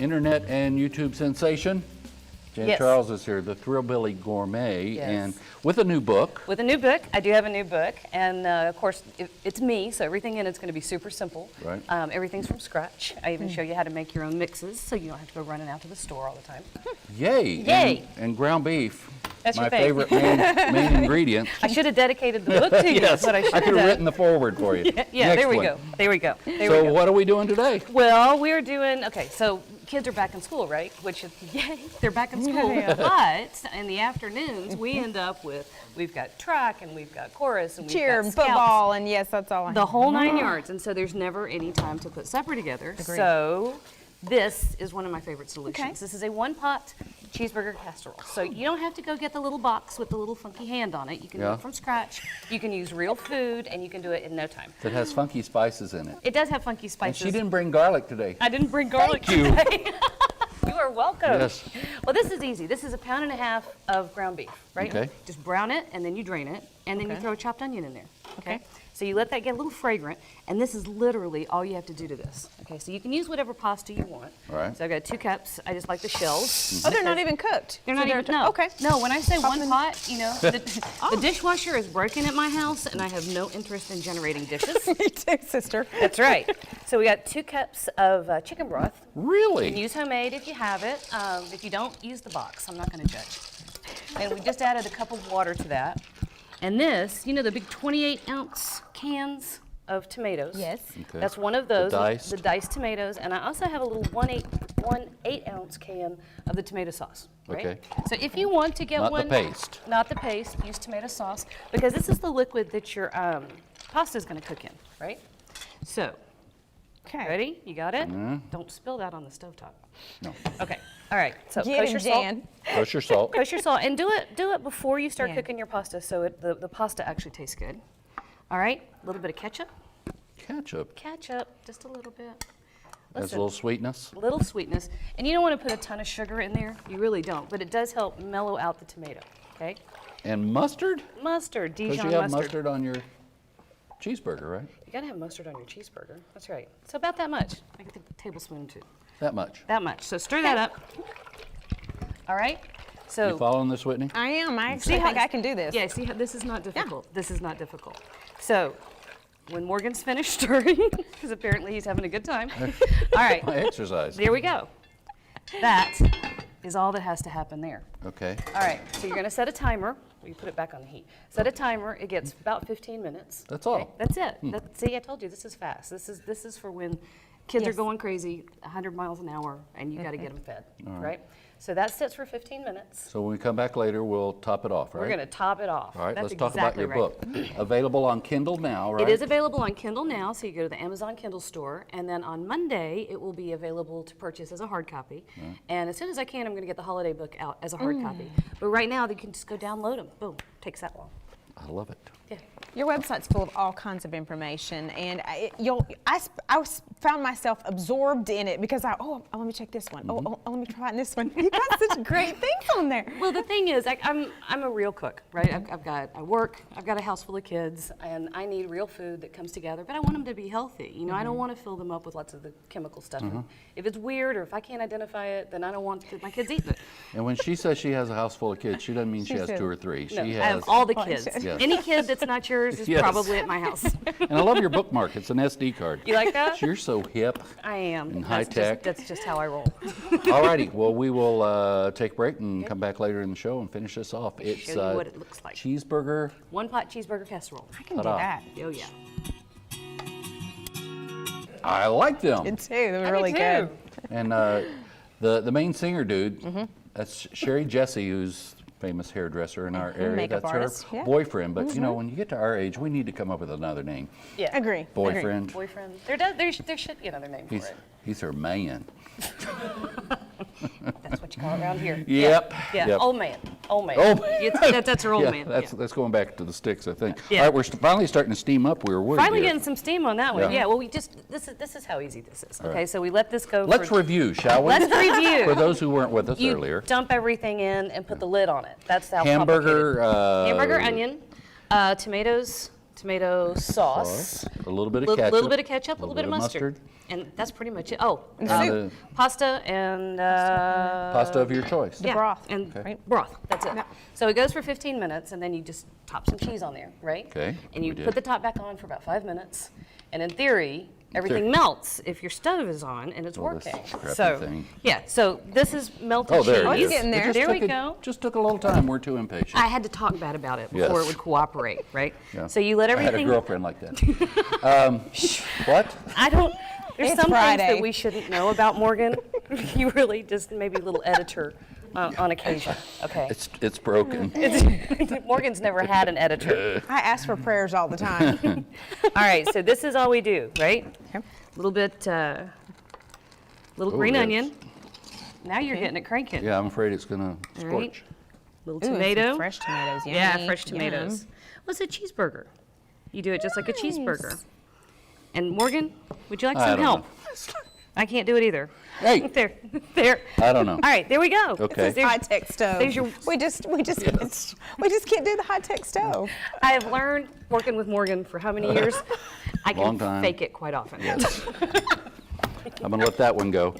internet and YouTube sensation. Jan Yes. Charles is here, the Thrillbilly Gourmet, Yes. and with a new book. With a new book. I do have a new book, and of course, it's me, so everything in it's going to be super simple. Right. Everything's from scratch. I even show you how to make your own mixes, so you don't have to go running out to the store all the time. Yay! Yay. And ground beef. That's my your thing. favorite main ingredient. I should have dedicated the book to you. Yes, That's what I should I have could have done. written the foreword for you. Yeah, Next there we one. go. There we go. There So we go. what are we doing today? Well, we're doing, okay, so kids are back in school, right? Which is, yay, they're back in school. Yeah. But in the afternoons, we end up with, we've got track and we've got chorus and we've Cheer got and scouts. football, and yes, that's all I The have. whole 9 yards, and so there's never any time to put supper together. Agreed. So this is one of my favorite solutions. Okay. This is a one-pot cheeseburger casserole. So you don't have to go get the little box with the little funky hand on it. You can do Yeah. it from scratch. You can use real food, and you can do it in no time. That has funky spices in it. It does have funky And spices. she didn't bring garlic today. I didn't bring garlic Thank you. today. You are welcome. Yes. Well, this is easy. This is 1.5 pounds of ground beef, right? Okay. Just brown it, and then you drain it, and then you Okay. throw a chopped onion in there. Okay. Okay. So you let that get a little fragrant, and this is literally all you have to do to this. Okay. So you can use whatever pasta you want. All right. So I've got 2 cups. I just like the shells. Oh, they're not even cooked. They're So not even, no. Okay. No, when I say Pop one them in. pot, you know, the dishwasher is broken at my house, and I have no interest in generating dishes. Me too, sister. That's right. So we got 2 cups of chicken broth. You can Really? use homemade if you have it. If you don't, use the box. I'm not going to judge. And we just added a cup of water to that. And this, you know, the big 28-ounce cans of tomatoes. Yes. Okay. That's one of those. diced? The diced tomatoes. And I also have a little 1/8-ounce can of the tomato sauce. Right? Okay. So if you want to get Not the one. paste. Not the paste. Use tomato sauce because this is the liquid that your pasta is going to cook in. Right? So. Okay. Ready? You got it? Don't spill that on the stovetop. No. Okay. All right. So Get kosher him, salt. Jan. Kosher salt. Kosher salt, and do it before you start Yeah. cooking your pasta, so the pasta actually tastes good. All right. A little bit of ketchup. Ketchup. Ketchup, just a little bit. Adds a little sweetness. Little sweetness, and you don't want to put a ton of sugar in there. You really don't, but it does help mellow out the tomato. Okay. And mustard? Mustard, Because Dijon you have mustard. mustard on your cheeseburger, right? You gotta have mustard on your cheeseburger. That's right. So about that much. I think a tablespoon too. That much. That much. So stir that up. All right. So. You following this, Whitney? I am. I actually think I can do this. Yeah, see how this is not difficult. This is not difficult. So, when Morgan's finished stirring, because apparently he's having a good time. All right, My exercise. there we go. That is all that has to happen there. Okay. All right, so you're going to set a timer. Well, you put it back on the heat. Set a timer. It gets about 15 minutes. That's all? That's it. See, I told you this is fast. This is for when kids are Yes. going crazy, 100 miles an hour, and you got to get them fed. Right. So that sits for 15 minutes. So when we come back later, we'll top it off, right? We're going to top it off. All right, That's let's talk about exactly your right. book. Available on Kindle now, right? It is available on Kindle now, so you go to the Amazon Kindle store, and then on Monday it will be available to purchase as a hard copy. And as soon as I can, I'm going to get the holiday book out as a hard copy. But right now, you can just go download them. Boom, takes that long. I love it. Yeah. Your website's full of all kinds of information, and I found myself absorbed in it because let me check this one. Oh, let me try this one. You got such great things on there. Well, the thing is, I'm a real cook, right? I work, I've got a house full of kids, and I need real food that comes together, but I want them to be healthy. You know, I don't want to fill them up with lots of the chemical stuff. If it's weird or if I can't identify it, then I don't want my kids eating it. And when she says she has a house full of kids, she doesn't mean she has said- 2 or 3. No, She I have has, all the bunch. kids. Yes. Any kid that's not yours is Yes. probably at my house. and I love your bookmark. It's an SD card. You like that? You're so hip. I am. And That's high just- tech. That's just how I roll. All righty. Well, we will take a break and come back later in the show and finish this off. It's Show you what it looks like. cheeseburger. One pot cheeseburger casserole. I can do Ta-da. that. Oh yeah. I like them. It too. They're I really do good. too. And the main singer dude, that's Sherry Jesse, who's a famous hairdresser in our area. makeup That's artist, her yeah. boyfriend. But you know, when you get to our age, we need to come up with another name. Yeah. Agree. Boyfriend. Boyfriend. There should be another name for it. He's her man. That's what you call it around here. Yep. Yeah. Yep. Old man. Old man. Old That's her old Yeah, man. that's going back to the sticks, I think. Yeah. All right, we're finally starting to steam up. We were worried Finally here. getting some steam on that one. Yeah. Yeah. Well, this is how easy this is. Okay. right. So we let this go. Let's for, review, shall we? Let's review. For those who weren't with us You earlier. dump everything in and put the lid on it. That's how Hamburger. complicated. Hamburger, onion, tomatoes, tomato sauce. A little bit of ketchup. A little bit of ketchup, a little bit of mustard. And that's pretty much it. Oh, And pasta and pasta of your choice. The broth. And Okay. broth. That's it. Yep. So it goes for 15 minutes, and then you just top some cheese on there, right? Okay, And you we did. put the top back on for about 5 minutes, and in theory, everything melts if your stove is on and it's Well, this working. crappy So thing. yeah. So this is melted Oh, there cheese. it he's is. getting there. It just There we took go. Just took a little time. We're too impatient. I had to talk bad about it before Yes. it would cooperate, right? Yeah. So you let I had a everything. girlfriend like that. What? I don't. There's It's some things Friday. that we shouldn't know about Morgan. You really just maybe a little editor on occasion. Okay. It's broken. Morgan's never had an editor. I ask for prayers all the time. All right. So this is all we do, right? Okay. A little bit, little Oh, green yes. onion. Now you're getting it cranking. Yeah, I'm afraid it's gonna All right. scorch. Little Ooh, tomato. some fresh tomatoes. Yummy. Yeah, fresh Yum. tomatoes. What's a cheeseburger? You do it just like a cheeseburger. And Morgan, would you like I some don't help? know. I can't do it either. Hey, There. I don't know. All right, there we go. Okay. There's- High tech stove. there's your- we just can't do the high tech stove. I have learned working with Morgan for how many years? I Long can time. fake it quite often. Yes. I'm gonna let that one go.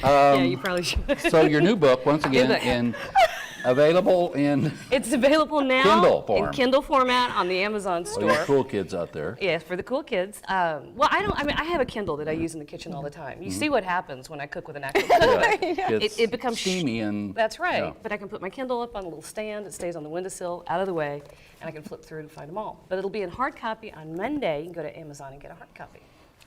Yeah, you probably should. So your new book, once again, book. available in It's available now Kindle form. in Kindle format on the Amazon all you store. cool kids out there. Yes, for the cool kids. Well, I have a Kindle that I use in the kitchen all the time. You see what happens when I cook with an actual cookbook. It's It becomes steamy and That's right. yeah. But I can put my Kindle up on a little stand. It stays on the windowsill, out of the way, and I can flip through and find them all. But it'll be in hard copy on Monday. You can go to Amazon and get a hard copy.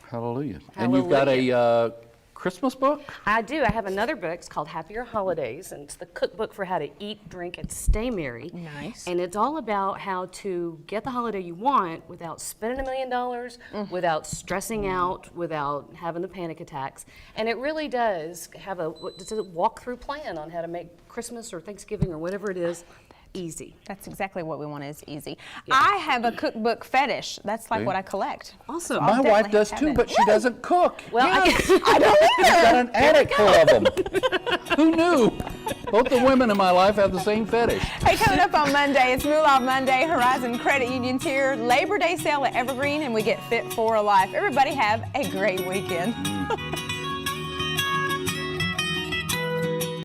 Hallelujah. And you've got a Christmas book? I do. I have another book. It's called Happier Holidays, and it's the cookbook for how to eat, drink, and stay merry. Nice. And it's all about how to get the holiday you want without spending $1 million, without stressing out, without having the panic attacks. And it really does have it's a walkthrough plan on how to make Christmas or Thanksgiving or whatever it is easy. That's exactly what we want is easy. I have a cookbook fetish. That's like See? what I collect. Awesome. My definitely wife does have too, it. but she doesn't cook. Well, I I don't She's either. got an attic full of them. Who knew? Both the women in my life have the same fetish. Hey, coming up on Monday, it's Moolah Monday. Horizon Credit Union's here. Labor Day sale at Evergreen, and we get Fit for a Life. Everybody have a great weekend.